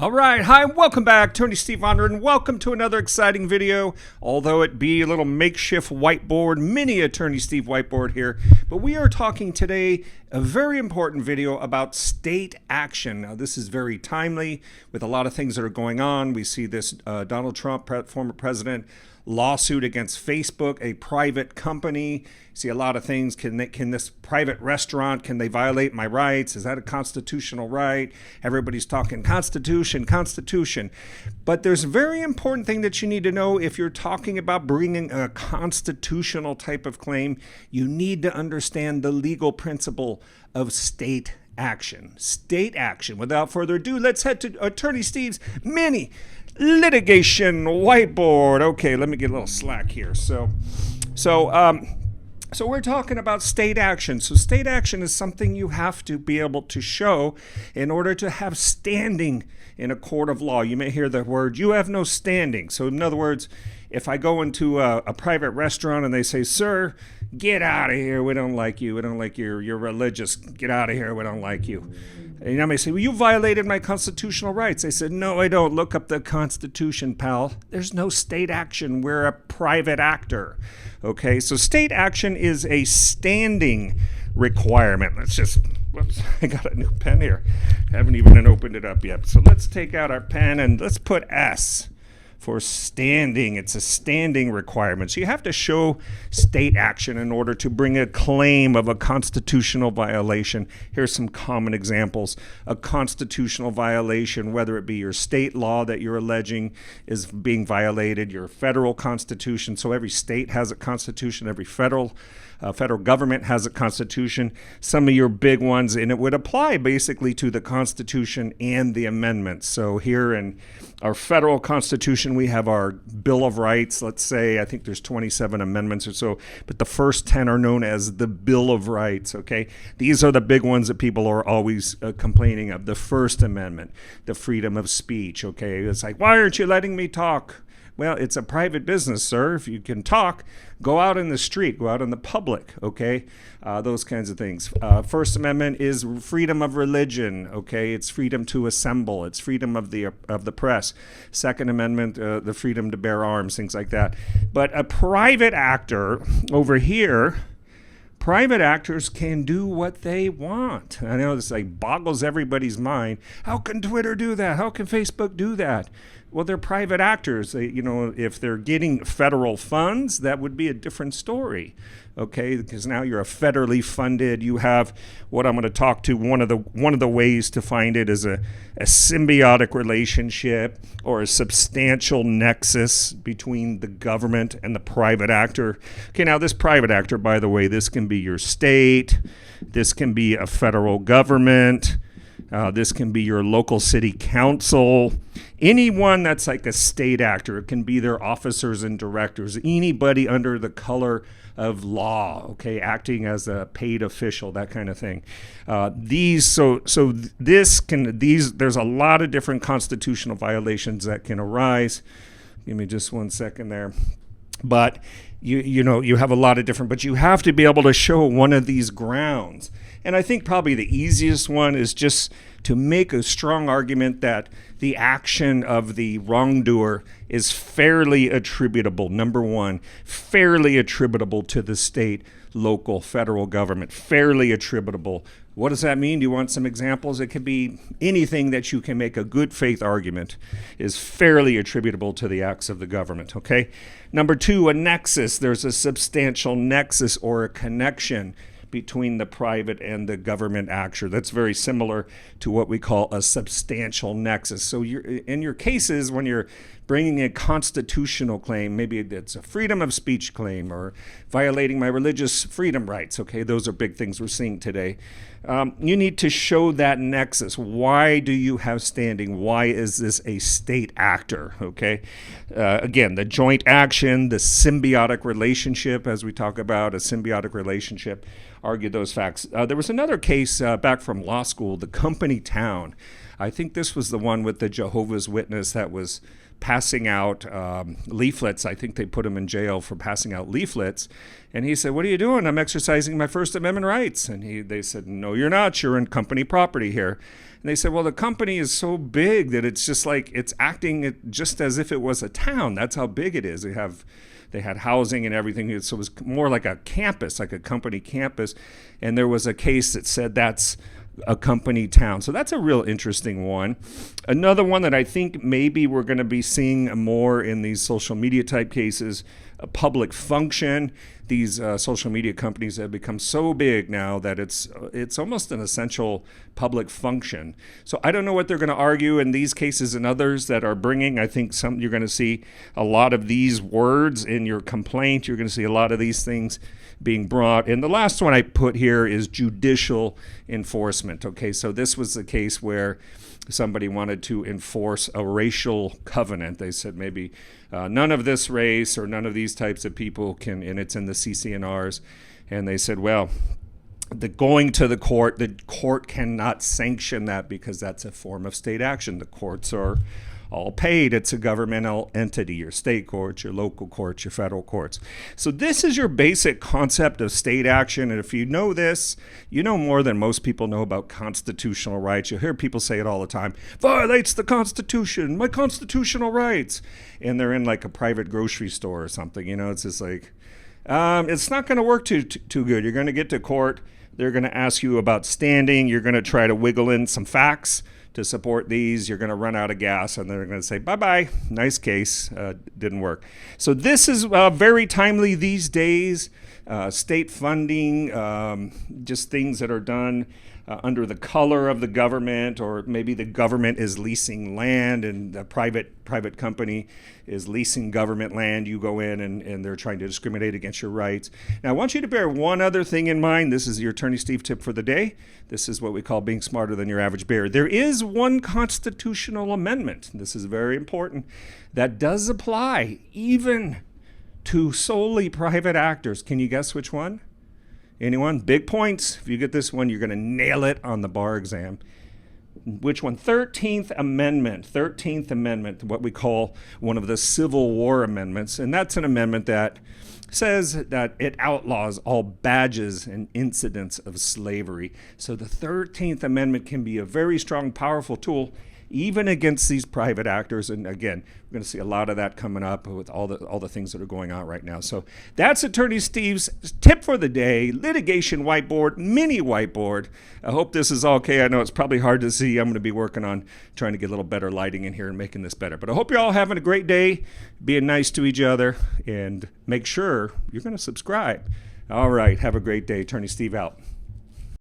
All right, hi, welcome back, Attorney Steve Honor, and welcome to another exciting video, although it be a little makeshift whiteboard, mini Attorney Steve whiteboard here. But we are talking today a very important video about state action. Now, this is very timely with a lot of things that are going on. We see this Donald Trump, former president, lawsuit against Facebook, a private company. See a lot of things. Can this private restaurant, can they violate my rights? Is that a constitutional right? Everybody's talking Constitution. But there's a very important thing that you need to know if you're talking about bringing a constitutional type of claim. You need to understand the legal principle of state action. State action. Without further ado, let's head to Attorney Steve's mini litigation whiteboard. Okay, let me get a little slack here. So we're talking about state action. So state action is something you have to be able to show in order to have standing in a court of law. You may hear the word, you have no standing. So in other words, if I go into a private restaurant and they say, sir, get out of here, we don't like you, we don't like you're religious, get out of here, we don't like you. And I may say, well, you violated my constitutional rights. I said, no, I don't. Look up the Constitution, pal. There's no state action. We're a private actor. Okay, so state action is a standing requirement. Whoops, I got a new pen here. I haven't even opened it up yet. So let's take out our pen and let's put S for standing. It's a standing requirement. So you have to show state action in order to bring a claim of a constitutional violation. Here's some common examples. A constitutional violation, whether it be your state law that you're alleging is being violated, your federal constitution. So every state has a constitution, every federal government has a constitution. Some of your big ones, and it would apply basically to the Constitution and the amendments. So here in our federal Constitution, we have our Bill of Rights. Let's say, I think there's 27 amendments or so, but the first 10 are known as the Bill of Rights, okay? These are the big ones that people are always complaining of. The First Amendment, the freedom of speech, okay? It's like, why aren't you letting me talk? Well, it's a private business, sir. If you can talk, go out in the street, go out in the public, okay? Those kinds of things. First Amendment is freedom of religion, okay? It's freedom to assemble. It's freedom of the press. Second Amendment, the freedom to bear arms, things like that. But a private actor over here, private actors can do what they want. I know this like boggles everybody's mind. How can Twitter do that? How can Facebook do that? Well, they're private actors. If they're getting federal funds, that would be a different story, okay? Because now you're a federally funded. You have what I'm going to talk to. One of the ways to find it is a symbiotic relationship or a substantial nexus between the government and the private actor. Okay, now this private actor, by the way, this can be your state. This can be a federal government. This can be your local city council. Anyone that's like a state actor. It can be their officers and directors. Anybody under the color of law, okay, acting as a paid official, that kind of thing. There's a lot of different constitutional violations that can arise. Give me just 1 second there. But you have a lot of different, but you have to be able to show one of these grounds. And I think probably the easiest one is just to make a strong argument that the action of the wrongdoer is fairly attributable. Number one, fairly attributable to the state, local, federal government, fairly attributable. What does that mean? Do you want some examples? It could be anything that you can make a good faith argument is fairly attributable to the acts of the government, okay? Number two, a nexus. There's a substantial nexus or a connection between the private and the government actor. That's very similar to what we call a substantial nexus. So in your cases, when you're bringing a constitutional claim, maybe it's a freedom of speech claim or violating my religious freedom rights, okay? Those are big things we're seeing today. You need to show that nexus. Why do you have standing? Why is this a state actor, okay? Again, the joint action, the symbiotic relationship, as we talk about, a symbiotic relationship, argue those facts. There was another case back from law school, the company town. I think this was the one with the Jehovah's Witness that was passing out leaflets. I think they put him in jail for passing out leaflets. And he said, "What are you doing?" "I'm exercising my First Amendment rights." And they said, "No, you're not. You're in company property here." And they said, "Well, the company is so big that it's just like it's acting just as if it was a town. That's how big it is. They had housing and everything. So it was more like a campus, like a company campus. And there was a case that said that's a company town." So that's a real interesting one. Another one that I think maybe we're going to be seeing more in these social media type cases, a public function. These social media companies have become so big now that it's almost an essential public function. So I don't know what they're going to argue in these cases and others that are bringing. I think you're going to see a lot of these words in your complaint. You're going to see a lot of these things being brought. And the last one I put here is judicial enforcement. Okay, so this was the case where somebody wanted to enforce a racial covenant. They said maybe none of this race or none of these types of people can, and it's in the CC&Rs. And they said, well, going to the court cannot sanction that because that's a form of state action. The courts are all paid. It's a governmental entity, your state courts, your local courts, your federal courts. So this is your basic concept of state action. And if you know this, you know more than most people know about constitutional rights. You hear people say it all the time: "Violates the Constitution, my constitutional rights." And they're in like a private grocery store or something. It's just like, it's not going to work too good. You're going to get to court. They're going to ask you about standing. You're going to try to wiggle in some facts to support these. You're going to run out of gas, and they're going to say, "Bye-bye, nice case, didn't work." So this is very timely these days. State funding, just things that are done under the color of the government, or maybe the government is leasing land and the private company is leasing government land. You go in and they're trying to discriminate against your rights. Now, I want you to bear one other thing in mind. This is your Attorney Steve tip for the day. This is what we call being smarter than your average bear. There is one constitutional amendment, this is very important, that does apply even to solely private actors. Can you guess which one? Anyone? Big points. If you get this one, you're going to nail it on the bar exam. Which one? 13th Amendment. 13th Amendment, what we call one of the Civil War amendments. And that's an amendment that says that it outlaws all badges and incidents of slavery. So the 13th Amendment can be a very strong, powerful tool even against these private actors. And again, we're going to see a lot of that coming up with all the things that are going on right now. So that's Attorney Steve's tip for the day, litigation whiteboard, mini whiteboard. I hope this is okay. I know it's probably hard to see. I'm going to be working on trying to get a little better lighting in here and making this better. But I hope you're all having a great day, being nice to each other, and make sure you're going to subscribe. All right. Have a great day. Attorney Steve out.